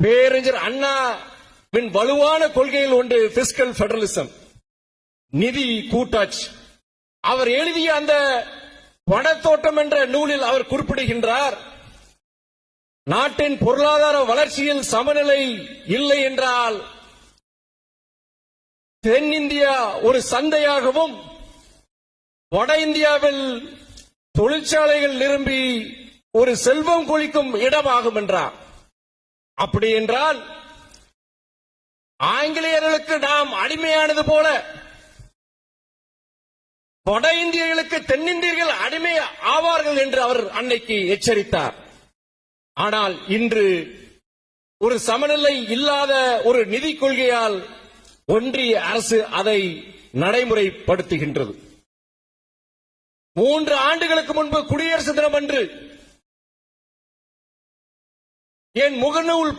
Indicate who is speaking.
Speaker 1: பேரறிஞர் அண்ணாவின் வலுவான கொள்கையில் ஒன்று பிஸ்கல் பெடரலிசம், நிதி கூட்டாட்சி. அவர் எழுதிய அந்த பணத்தோட்டம் என்ற நூலில் அவர் குறிப்பிடுகின்றார், நாட்டின் பொருளாதார வளர்ச்சியில் சமநிலை இல்லை என்றால் தென்னிந்தியா ஒரு சந்தையாகவும் வட இந்தியாவில் தொழிற்சாலைகள் நிரம்பி ஒரு செல்வம் கொழிக்கும் இடமாகும் என்றார். அப்படி என்றால் ஆங்கிலேயர்களுக்கு நாம் அடிமையானது போல வட இந்தியர்களுக்கு தென்னிந்தியர்கள் அடிமை ஆவார்கள் என்று அவர் அன்னைக்கு எச்சரித்தார். ஆனால் இன்று ஒரு சமநிலை இல்லாத ஒரு நிதி கொள்கையால் ஒன்றிய அரசு அதை நடைமுறைப்படுத்துகின்றது. 3 ஆண்டுகளுக்கு முன்பு குடியரசு தினம் அன்று என் முகநூல்